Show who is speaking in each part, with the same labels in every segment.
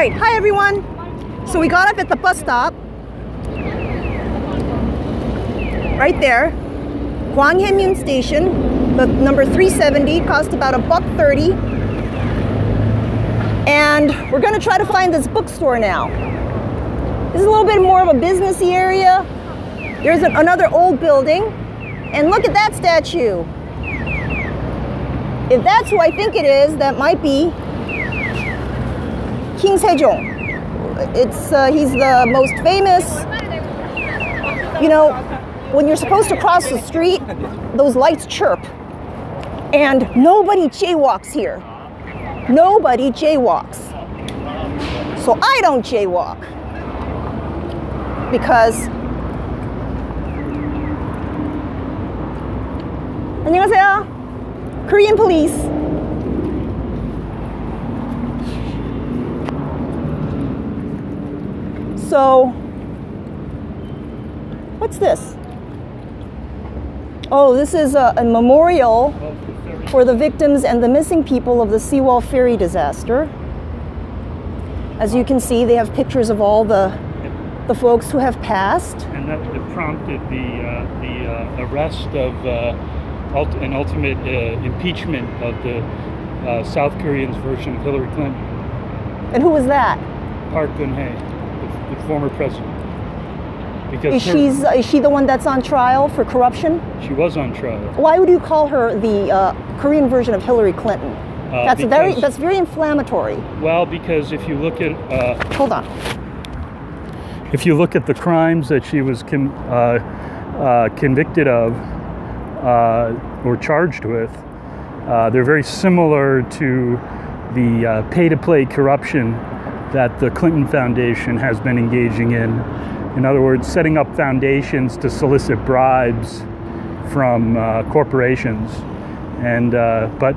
Speaker 1: right, hi everyone. So we got up at the bus stop. Right there. Gwanghaemun Station. The number 370 cost about $1.30. And we're gonna try to find this bookstore now. This is a little bit more of a businessy area. There's another old building. And look at that statue. If that's who I think it is, that might be King Sejong. He's the most famous. You know, when you're supposed to cross the street, those lights chirp. And nobody jaywalks here. Nobody jaywalks. So I don't jaywalk. Because 안녕하세요. Korean police. So, what's this? Oh, this is a memorial for the victims and the missing people of the Seawall Ferry disaster. As you can see, they have pictures of all the folks who have passed.
Speaker 2: And that prompted the arrest of an ultimate impeachment of the South Koreans' version of Hillary Clinton.
Speaker 1: And who was that?
Speaker 2: Park Geun-hye, the former president. Because
Speaker 1: is she the one that's on trial for corruption?
Speaker 2: She was on trial.
Speaker 1: Why would you call her the Korean version of Hillary Clinton? That's very inflammatory.
Speaker 2: Well, because if you look at
Speaker 1: hold on.
Speaker 2: If you look at the crimes that she was convicted of or charged with, they're very similar to the pay-to-play corruption that the Clinton Foundation has been engaging in. In other words, setting up foundations to solicit bribes from corporations. And but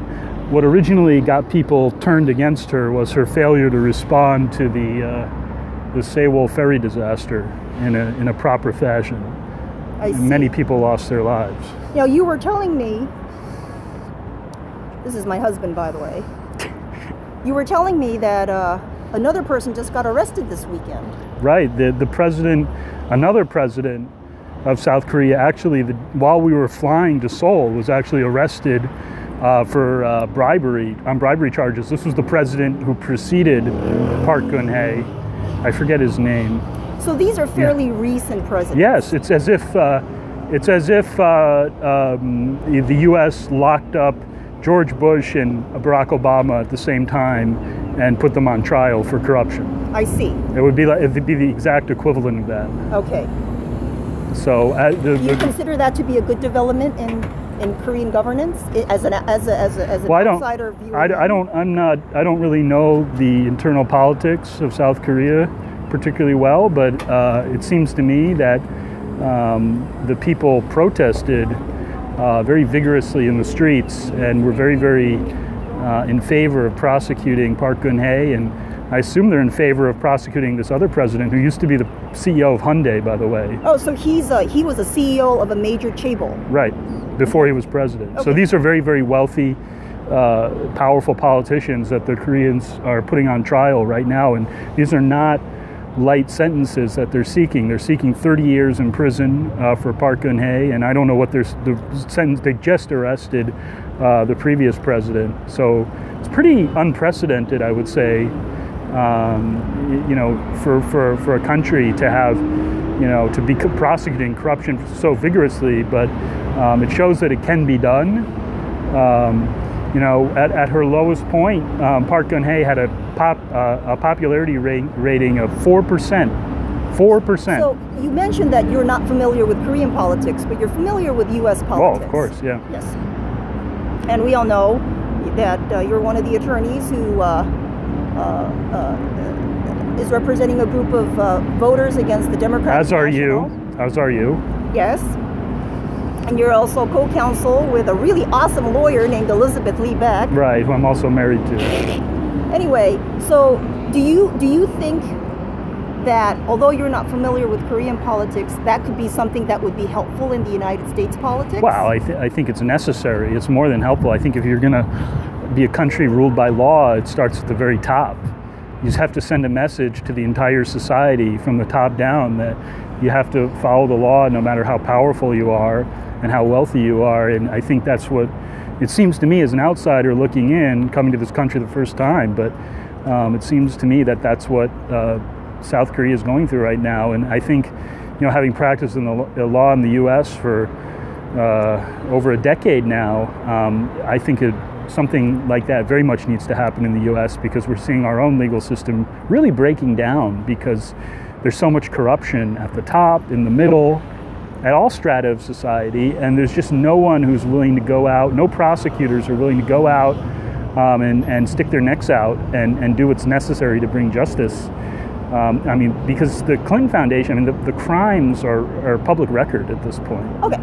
Speaker 2: what originally got people turned against her was her failure to respond to the Seawall Ferry disaster in a proper fashion.
Speaker 1: I see.
Speaker 2: Many people lost their lives.
Speaker 1: Now, you were telling me, this is my husband, by the way. You were telling me that another person just got arrested this weekend. Right.
Speaker 2: The president, another president of South Korea, actually, while we were flying to Seoul, was actually arrested for on bribery charges. This was the president who preceded Park Geun-hye. I forget his name.
Speaker 1: So these are fairly recent presidents.
Speaker 2: Yes, it's as if the U.S. locked up George Bush and Barack Obama at the same time and put them on trial for corruption.
Speaker 1: I see.
Speaker 2: It'd be the exact equivalent of that.
Speaker 1: Okay.
Speaker 2: So
Speaker 1: do you consider that to be a good development in Korean governance as an outsider view?
Speaker 2: I don't really know the internal politics of South Korea particularly well, but it seems to me that the people protested very vigorously in the streets and were very, very in favor of prosecuting Park Geun-hye, and I assume they're in favor of prosecuting this other president who used to be the CEO of Hyundai, by the way.
Speaker 1: Oh, so he was a CEO of a major chaebol.
Speaker 2: Right, before he was president. Okay. So these are very, very wealthy, powerful politicians that the Koreans are putting on trial right now, and these are not light sentences that they're seeking. They're seeking 30 years in prison for Park Geun-hye, and I don't know what the sentence. They just arrested the previous president, so it's pretty unprecedented, I would say. You know, for a country to have, you know, to be prosecuting corruption so vigorously, but it shows that it can be done. You know, at her lowest point, Park Geun-hye had a popularity rating of 4%. 4%.
Speaker 1: So you mentioned that you're not familiar with Korean politics, but you're familiar with U.S. politics.
Speaker 2: Oh, of course, yeah.
Speaker 1: Yes. And we all know that you're one of the attorneys who is representing a group of voters against the Democratic
Speaker 2: As are you. As are you.
Speaker 1: Yes. And you're also co-counsel with a really awesome lawyer named Elizabeth Lee Beck.
Speaker 2: Right, who I'm also married to.
Speaker 1: Anyway, so do you think that although you're not familiar with Korean politics, that could be something that would be helpful in the United States politics?
Speaker 2: Well, I think it's necessary. It's more than helpful. I think if you're going to be a country ruled by law, it starts at the very top. you just have to send a message to the entire society from the top down that you have to follow the law no matter how powerful you are and how wealthy you are. And I think that's what it seems to me as an outsider looking in, coming to this country the first time, but it seems to me that that's what South Korea is going through right now. And I think, having practiced in the law in the U.S. for over a decade now, I think something like that very much needs to happen in the U.S. because we're seeing our own legal system really breaking down because there's so much corruption at the top, in the middle, at all strata of society, and there's just no one who's willing to go out, no prosecutors are willing to go out and stick their necks out and do what's necessary to bring justice. Because the Clinton Foundation, the crimes are public record at this point.
Speaker 1: Okay.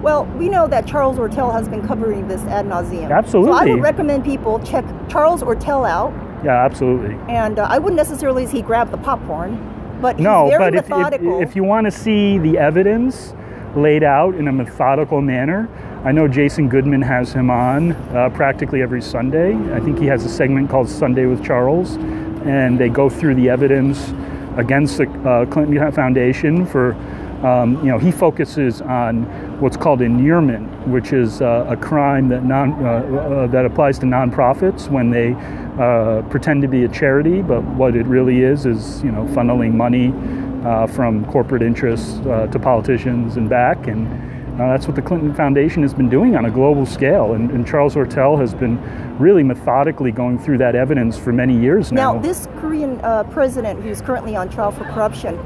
Speaker 1: Well, we know that Charles Ortel has been covering this ad nauseum.
Speaker 2: Absolutely.
Speaker 1: So I would recommend people check Charles Ortel out.
Speaker 2: Yeah, absolutely.
Speaker 1: And I wouldn't necessarily say he grabbed the popcorn, but he's very methodical.
Speaker 2: If you want to see the evidence laid out in a methodical manner, I know Jason Goodman has him on practically every Sunday. I think he has a segment called Sunday with Charles, and they go through the evidence against the Clinton Foundation for, he focuses on what's called inurement, which is a crime that that applies to nonprofits when they pretend to be a charity, but what it really is funneling money from corporate interests to politicians and back. And that's what the Clinton Foundation has been doing on a global scale. And Charles Ortel has been really methodically going through that evidence for many years now.
Speaker 1: Now, this Korean president who's currently on trial for corruption,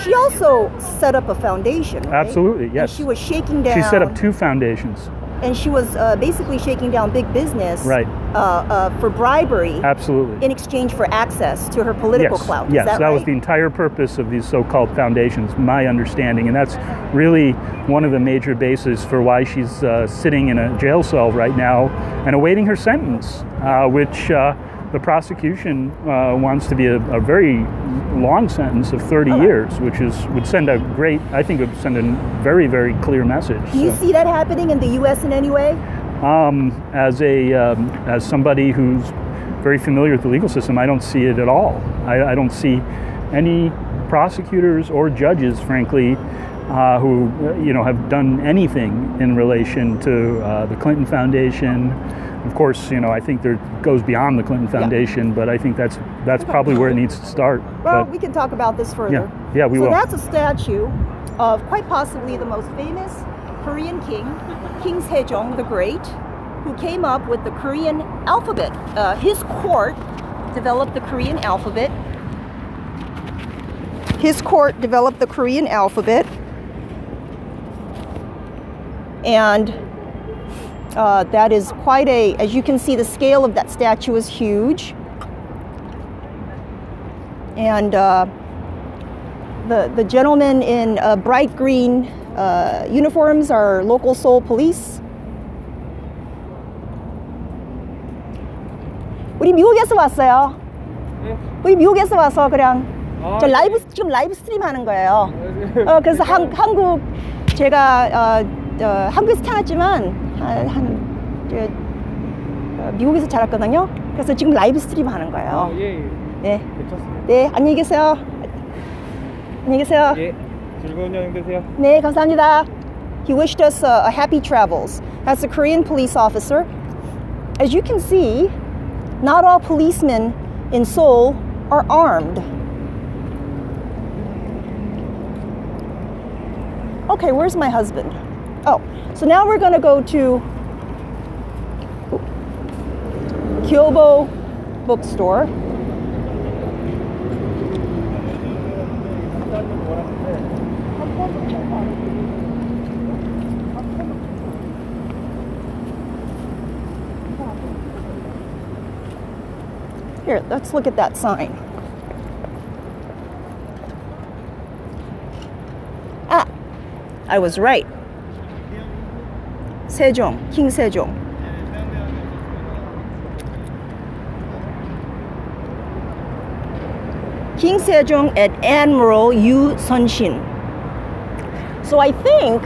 Speaker 1: she also set up a foundation, right?
Speaker 2: Absolutely, yes.
Speaker 1: And she was shaking down...
Speaker 2: She set up 2 foundations.
Speaker 1: And she was basically shaking down big business for bribery.
Speaker 2: Absolutely.
Speaker 1: In exchange for access to her political clout.
Speaker 2: Yes,
Speaker 1: that
Speaker 2: that
Speaker 1: right?
Speaker 2: was the entire purpose of these so-called foundations, my understanding. And that's really one of the major bases for why she's sitting in a jail cell right now and awaiting her sentence, which the prosecution wants to be a very long sentence of 30 years, which would send a very, very clear message.
Speaker 1: Do you see that happening in the U.S. in any way?
Speaker 2: As somebody who's very familiar with the legal system, I don't see it at all. I don't see any prosecutors or judges, frankly, who have done anything in relation to the Clinton Foundation. Of course, I think there goes beyond the Clinton Foundation, but I think that's probably where it needs to start.
Speaker 1: Well, we can talk about this further.
Speaker 2: Yeah, we will.
Speaker 1: So that's a statue of quite possibly the most famous Korean king, King Sejong the Great, who came up with the Korean alphabet. His court developed the Korean alphabet. And that is quite as you can see, the scale of that statue is huge. And the gentlemen in bright green uniforms are local Seoul police. 우리 미국에서 왔어요. 우리 미국에서 와서 그냥 지금 라이브 스트림 하는 거예요. 그래서 한국 제가 한국에서 태어났지만 미국에서 자랐거든요. 그래서 지금 라이브 스트림 하는 거예요. 네. 괜찮습니다. 네, 안녕히 계세요. 안녕히 계세요.
Speaker 3: 예, 즐거운 여행 되세요.
Speaker 1: 네, 감사합니다. He wished us a happy travels. That's a Korean police officer. As you can see, not all policemen in Seoul are armed. Okay, where's my husband? Oh, so now we're going to go to GYOBO Bookstore. Here, let's look at that sign. Ah, I was right. Sejong, King Sejong. King Sejong and Admiral Yu Sun-shin. So I think,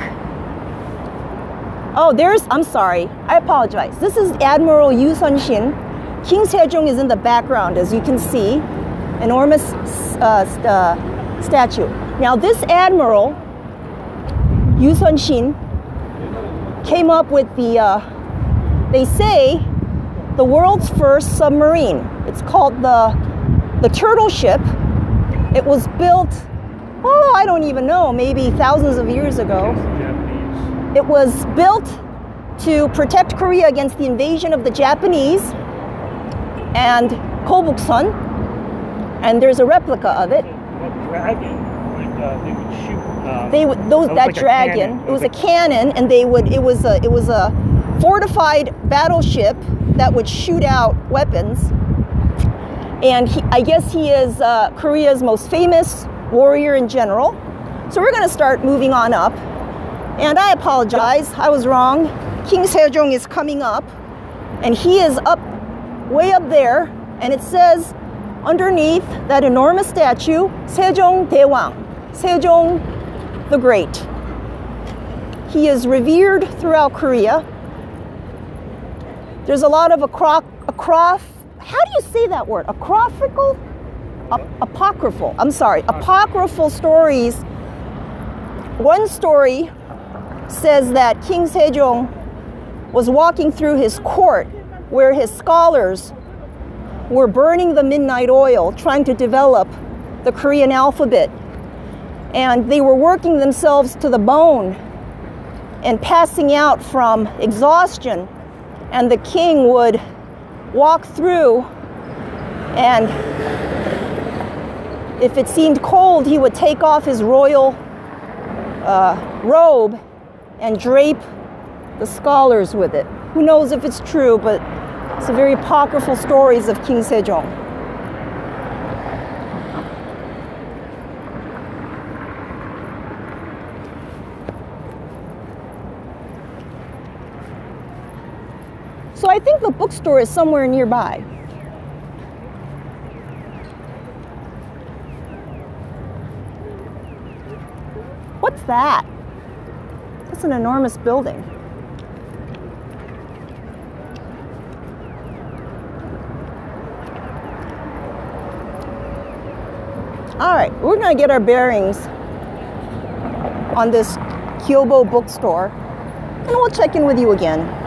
Speaker 1: I'm sorry, I apologize. This is Admiral Yu Sun-shin. King Sejong is in the background, as you can see, enormous statue. Now this admiral, Yu Sun-shin, came up with they say, the world's first submarine. It's called the turtle ship. It was built, oh, I don't even know, maybe thousands of years ago. It was built to protect Korea against the invasion of the Japanese and Kobuksun, and there's a replica of it.
Speaker 2: That dragon, they would shoot.
Speaker 1: They would that
Speaker 2: like
Speaker 1: dragon. It was a cannon, and it was a fortified battleship that would shoot out weapons. And I guess he is Korea's most famous warrior and general. So we're going to start moving on up. And I apologize, I was wrong. King Sejong is coming up, and he is up, way up there, and it says underneath that enormous statue, Sejong Daewang, Sejong the Great. He is revered throughout Korea. There's a lot of how do you say that word? Apocryphal? Apocryphal, I'm sorry, apocryphal stories. One story says that King Sejong was walking through his court where his scholars were burning the midnight oil, trying to develop the Korean alphabet. And they were working themselves to the bone and passing out from exhaustion. And the king would walk through, and if it seemed cold, he would take off his royal robe and drape the scholars with it. Who knows if it's true, but it's a very apocryphal stories of King Sejong. So I think the bookstore is somewhere nearby. What's that? That's an enormous building. All right, we're gonna get our bearings on this GYOBO Bookstore, and we'll check in with you again.